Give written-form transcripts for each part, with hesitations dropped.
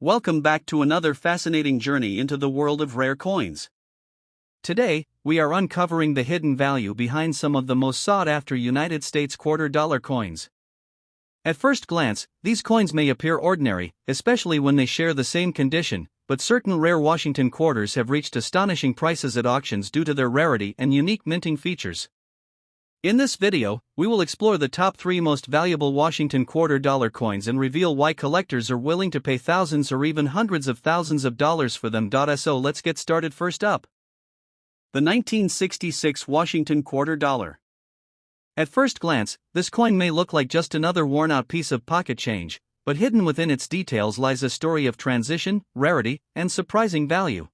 Welcome back to another fascinating journey into the world of rare coins. Today, we are uncovering the hidden value behind some of the most sought-after United States quarter-dollar coins. At first glance, these coins may appear ordinary, especially when they share the same condition, but certain rare Washington quarters have reached astonishing prices at auctions due to their rarity and unique minting features. In this video, we will explore the top 3 most valuable Washington quarter-dollar coins and reveal why collectors are willing to pay thousands or even hundreds of thousands of dollars for them. So let's get started. First up, the 1966 Washington quarter dollar. At first glance, this coin may look like just another worn-out piece of pocket change, but hidden within its details lies a story of transition, rarity, and surprising value.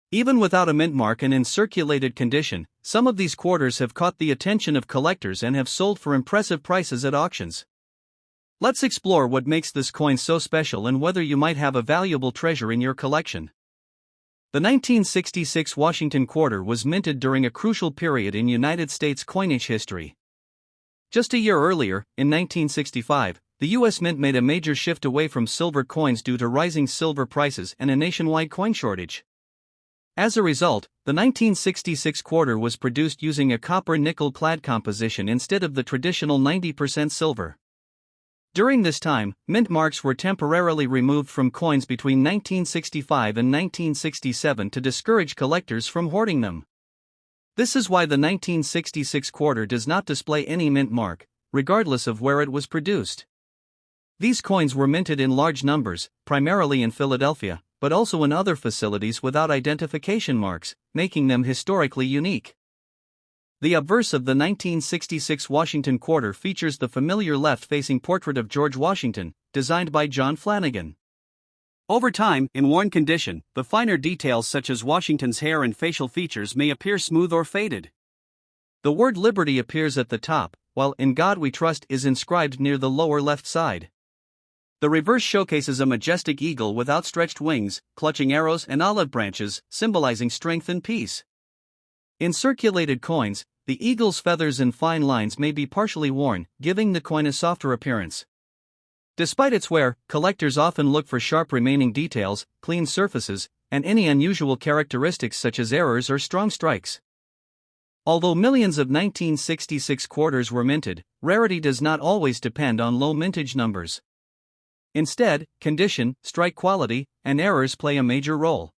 Even without a mint mark and in circulated condition, some of these quarters have caught the attention of collectors and have sold for impressive prices at auctions. Let's explore what makes this coin so special and whether you might have a valuable treasure in your collection. The 1966 Washington quarter was minted during a crucial period in United States coinage history. Just a year earlier, in 1965, the U.S. Mint made a major shift away from silver coins due to rising silver prices and a nationwide coin shortage. As a result, the 1966 quarter was produced using a copper-nickel clad composition instead of the traditional 90% silver. During this time, mint marks were temporarily removed from coins between 1965 and 1967 to discourage collectors from hoarding them. This is why the 1966 quarter does not display any mint mark, regardless of where it was produced. These coins were minted in large numbers, primarily in Philadelphia, but also in other facilities without identification marks, making them historically unique. The obverse of the 1966 Washington quarter features the familiar left-facing portrait of George Washington, designed by John Flanagan. Over time, in worn condition, the finer details such as Washington's hair and facial features may appear smooth or faded. The word Liberty appears at the top, while In God We Trust is inscribed near the lower left side. The reverse showcases a majestic eagle with outstretched wings, clutching arrows and olive branches, symbolizing strength and peace. In circulated coins, the eagle's feathers and fine lines may be partially worn, giving the coin a softer appearance. Despite its wear, collectors often look for sharp remaining details, clean surfaces, and any unusual characteristics such as errors or strong strikes. Although millions of 1966 quarters were minted, rarity does not always depend on low mintage numbers. Instead, condition, strike quality, and errors play a major role.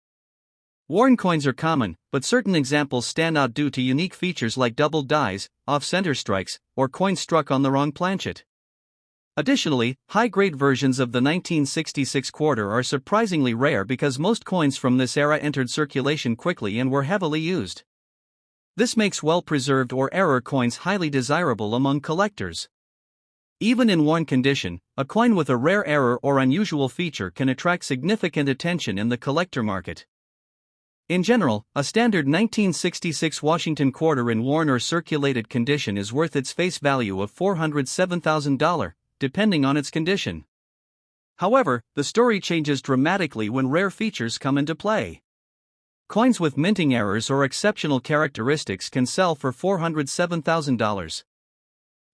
Worn coins are common, but certain examples stand out due to unique features like doubled dies, off-center strikes, or coins struck on the wrong planchet. Additionally, high-grade versions of the 1966 quarter are surprisingly rare because most coins from this era entered circulation quickly and were heavily used. This makes well-preserved or error coins highly desirable among collectors. Even in worn condition, a coin with a rare error or unusual feature can attract significant attention in the collector market. In general, a standard 1966 Washington quarter in worn or circulated condition is worth its face value of $407,000, depending on its condition. However, the story changes dramatically when rare features come into play. Coins with minting errors or exceptional characteristics can sell for $407,000.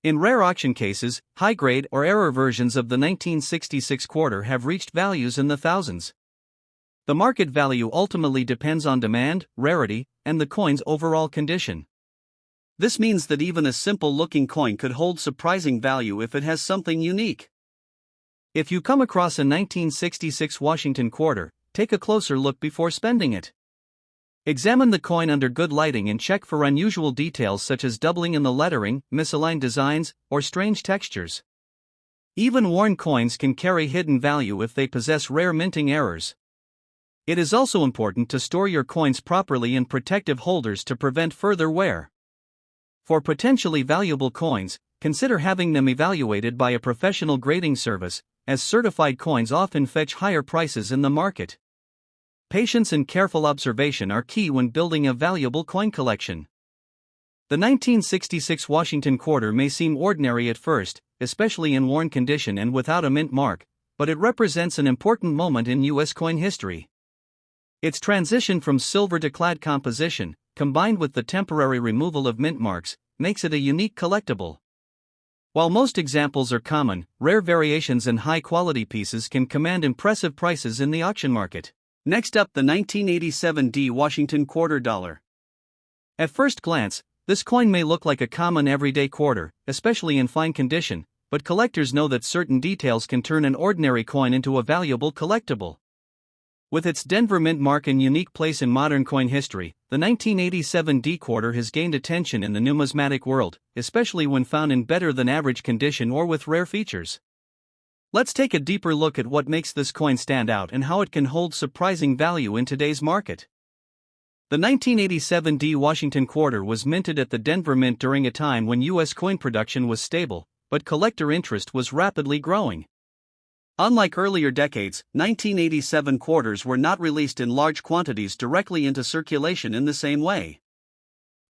In rare auction cases, high-grade or error versions of the 1966 quarter have reached values in the thousands. The market value ultimately depends on demand, rarity, and the coin's overall condition. This means that even a simple-looking coin could hold surprising value if it has something unique. If you come across a 1966 Washington quarter, take a closer look before spending it. Examine the coin under good lighting and check for unusual details such as doubling in the lettering, misaligned designs, or strange textures. Even worn coins can carry hidden value if they possess rare minting errors. It is also important to store your coins properly in protective holders to prevent further wear. For potentially valuable coins, consider having them evaluated by a professional grading service, as certified coins often fetch higher prices in the market. Patience and careful observation are key when building a valuable coin collection. The 1966 Washington quarter may seem ordinary at first, especially in worn condition and without a mint mark, but it represents an important moment in U.S. coin history. Its transition from silver to clad composition, combined with the temporary removal of mint marks, makes it a unique collectible. While most examples are common, rare variations and high-quality pieces can command impressive prices in the auction market. Next up, the 1987 D Washington Quarter Dollar. At first glance, this coin may look like a common everyday quarter, especially in fine condition, but collectors know that certain details can turn an ordinary coin into a valuable collectible. With its Denver Mint mark and unique place in modern coin history, the 1987 D quarter has gained attention in the numismatic world, especially when found in better-than-average condition or with rare features. Let's take a deeper look at what makes this coin stand out and how it can hold surprising value in today's market. The 1987 D Washington Quarter was minted at the Denver Mint during a time when U.S. coin production was stable, but collector interest was rapidly growing. Unlike earlier decades, 1987 quarters were not released in large quantities directly into circulation in the same way.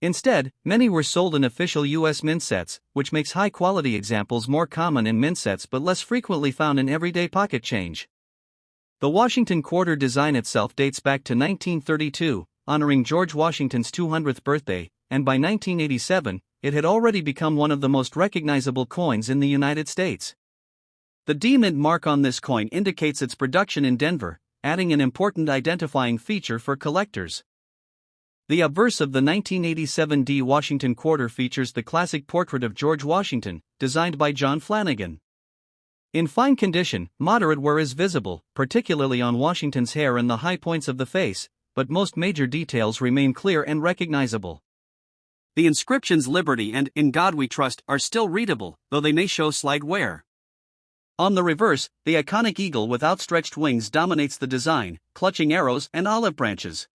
Instead, many were sold in official U.S. mint sets, which makes high-quality examples more common in mint sets but less frequently found in everyday pocket change. The Washington Quarter design itself dates back to 1932, honoring George Washington's 200th birthday, and by 1987, it had already become one of the most recognizable coins in the United States. The D Mint mark on this coin indicates its production in Denver, adding an important identifying feature for collectors. The obverse of the 1987 D Washington Quarter features the classic portrait of George Washington, designed by John Flanagan. In fine condition, moderate wear is visible, particularly on Washington's hair and the high points of the face, but most major details remain clear and recognizable. The inscriptions "Liberty" and "In God We Trust" are still readable, though they may show slight wear. On the reverse, the iconic eagle with outstretched wings dominates the design, clutching arrows and olive branches.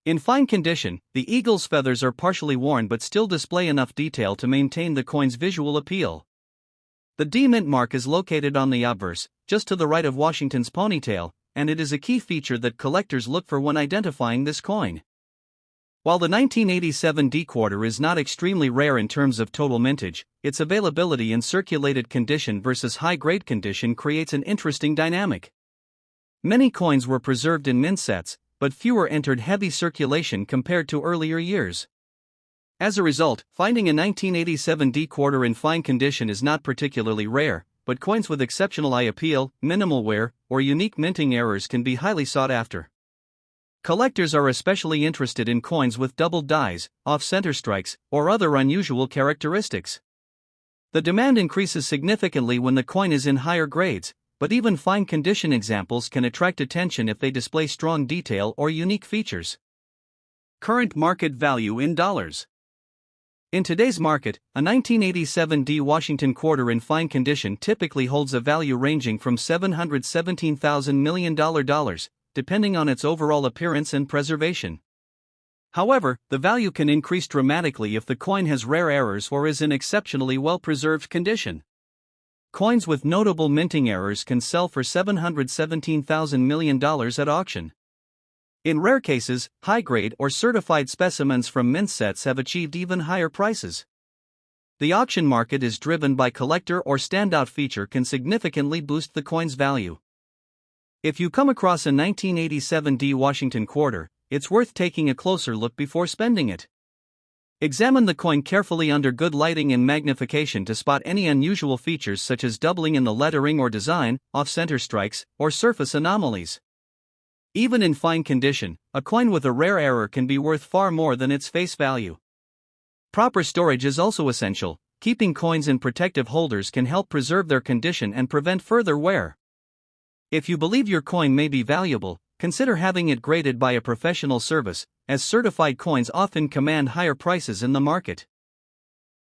In fine condition, the eagle's feathers are partially worn but still display enough detail to maintain the coin's visual appeal. The D Mint mark is located on the obverse, just to the right of Washington's ponytail, and it is a key feature that collectors look for when identifying this coin. While the 1987 D quarter is not extremely rare in terms of total mintage, its availability in circulated condition versus high-grade condition creates an interesting dynamic. Many coins were preserved in mint sets, but fewer entered heavy circulation compared to earlier years. As a result, finding a 1987 D quarter in fine condition is not particularly rare, but coins with exceptional eye appeal, minimal wear, or unique minting errors can be highly sought after. Collectors are especially interested in coins with doubled dies, off-center strikes, or other unusual characteristics. The demand increases significantly when the coin is in higher grades, but even fine condition examples can attract attention if they display strong detail or unique features. Current market value in dollars. In today's market, a 1987 D Washington Quarter in fine condition typically holds a value ranging from $717,000 million, depending on its overall appearance and preservation. However, the value can increase dramatically if the coin has rare errors or is in exceptionally well-preserved condition. Coins with notable minting errors can sell for $717,000 million at auction. In rare cases, high-grade or certified specimens from mint sets have achieved even higher prices. The auction market is driven by collector or standout feature can significantly boost the coin's value. If you come across a 1987 D Washington Quarter, it's worth taking a closer look before spending it. Examine the coin carefully under good lighting and magnification to spot any unusual features such as doubling in the lettering or design, off-center strikes, or surface anomalies. Even in fine condition, a coin with a rare error can be worth far more than its face value. Proper storage is also essential. Keeping coins in protective holders can help preserve their condition and prevent further wear. If you believe your coin may be valuable, consider having it graded by a professional service, as certified coins often command higher prices in the market.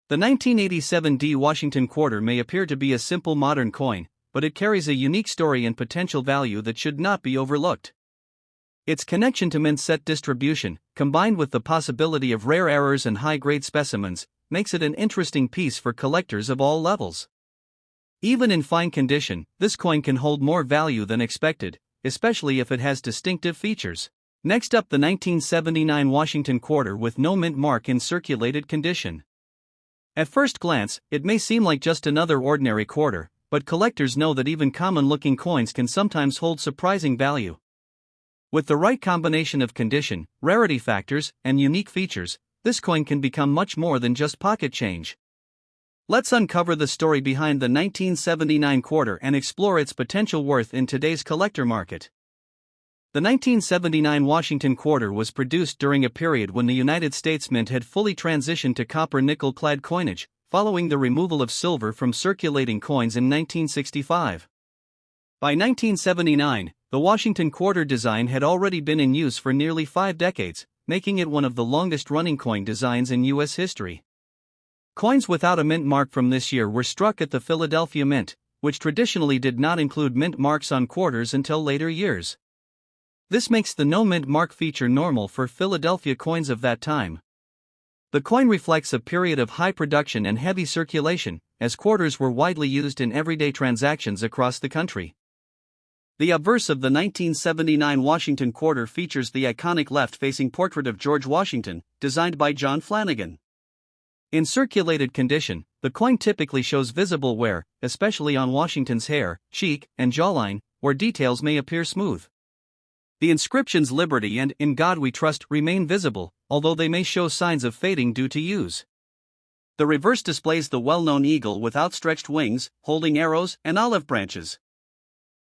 The 1987 D Washington Quarter may appear to be a simple modern coin, but it carries a unique story and potential value that should not be overlooked. Its connection to mint set distribution, combined with the possibility of rare errors and high-grade specimens, makes it an interesting piece for collectors of all levels. Even in fine condition, this coin can hold more value than expected, especially if it has distinctive features. Next up, the 1979 Washington Quarter with no mint mark in circulated condition. At first glance, it may seem like just another ordinary quarter, but collectors know that even common-looking coins can sometimes hold surprising value. With the right combination of condition, rarity factors, and unique features, this coin can become much more than just pocket change. Let's uncover the story behind the 1979 quarter and explore its potential worth in today's collector market. The 1979 Washington quarter was produced during a period when the United States Mint had fully transitioned to copper-nickel-clad coinage, following the removal of silver from circulating coins in 1965. By 1979, the Washington quarter design had already been in use for nearly 5 decades, making it one of the longest-running coin designs in U.S. history. Coins without a mint mark from this year were struck at the Philadelphia Mint, which traditionally did not include mint marks on quarters until later years. This makes the no mint mark feature normal for Philadelphia coins of that time. The coin reflects a period of high production and heavy circulation, as quarters were widely used in everyday transactions across the country. The obverse of the 1979 Washington quarter features the iconic left-facing portrait of George Washington, designed by John Flanagan. In circulated condition, the coin typically shows visible wear, especially on Washington's hair, cheek, and jawline, where details may appear smooth. The inscriptions "Liberty" and "In God We Trust" remain visible, although they may show signs of fading due to use. The reverse displays the well-known eagle with outstretched wings, holding arrows and olive branches.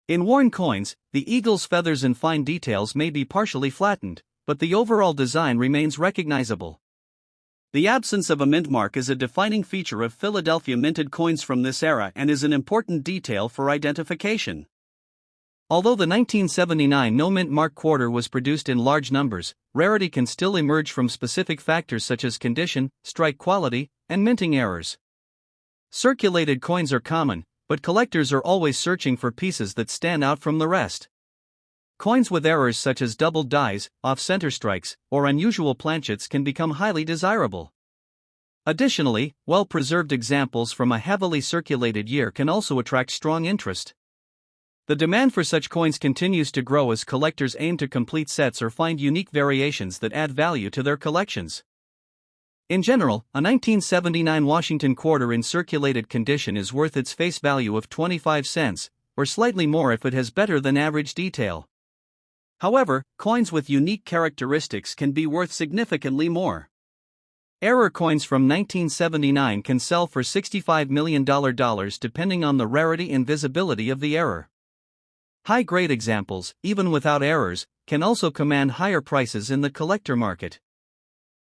In worn coins, the eagle's feathers and fine details may be partially flattened, but the overall design remains recognizable. The absence of a mint mark is a defining feature of Philadelphia minted coins from this era and is an important detail for identification. Although the 1979 no mint mark quarter was produced in large numbers, rarity can still emerge from specific factors such as condition, strike quality, and minting errors. Circulated coins are common, but collectors are always searching for pieces that stand out from the rest. Coins with errors such as doubled dies, off-center strikes, or unusual planchets can become highly desirable. Additionally, well-preserved examples from a heavily circulated year can also attract strong interest. The demand for such coins continues to grow as collectors aim to complete sets or find unique variations that add value to their collections. In general, a 1979 Washington quarter in circulated condition is worth its face value of 25 cents, or slightly more if it has better than average detail. However, coins with unique characteristics can be worth significantly more. Error coins from 1979 can sell for $65 million depending on the rarity and visibility of the error. High-grade examples, even without errors, can also command higher prices in the collector market.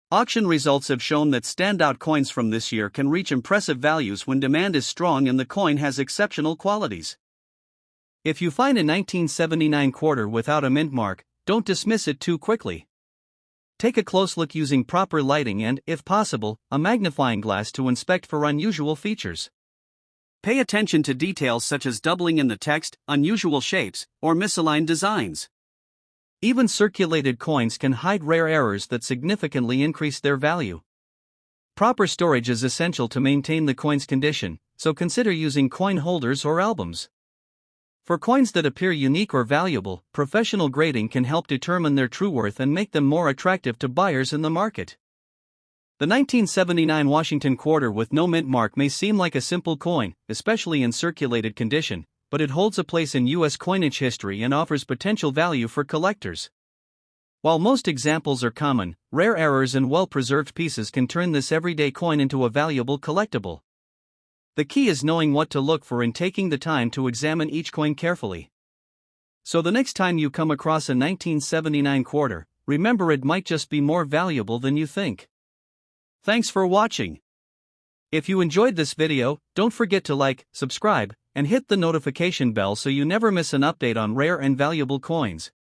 Auction results have shown that standout coins from this year can reach impressive values when demand is strong and the coin has exceptional qualities. If you find a 1979 quarter without a mint mark, don't dismiss it too quickly. Take a close look using proper lighting and, if possible, a magnifying glass to inspect for unusual features. Pay attention to details such as doubling in the text, unusual shapes, or misaligned designs. Even circulated coins can hide rare errors that significantly increase their value. Proper storage is essential to maintain the coin's condition, so consider using coin holders or albums. For coins that appear unique or valuable, professional grading can help determine their true worth and make them more attractive to buyers in the market. The 1979 Washington quarter with no mint mark may seem like a simple coin, especially in circulated condition, but it holds a place in U.S. coinage history and offers potential value for collectors. While most examples are common, rare errors and well-preserved pieces can turn this everyday coin into a valuable collectible. The key is knowing what to look for and taking the time to examine each coin carefully. So the next time you come across a 1979 quarter, remember it might just be more valuable than you think. Thanks for watching. If you enjoyed this video, don't forget to like, subscribe, and hit the notification bell so you never miss an update on rare and valuable coins.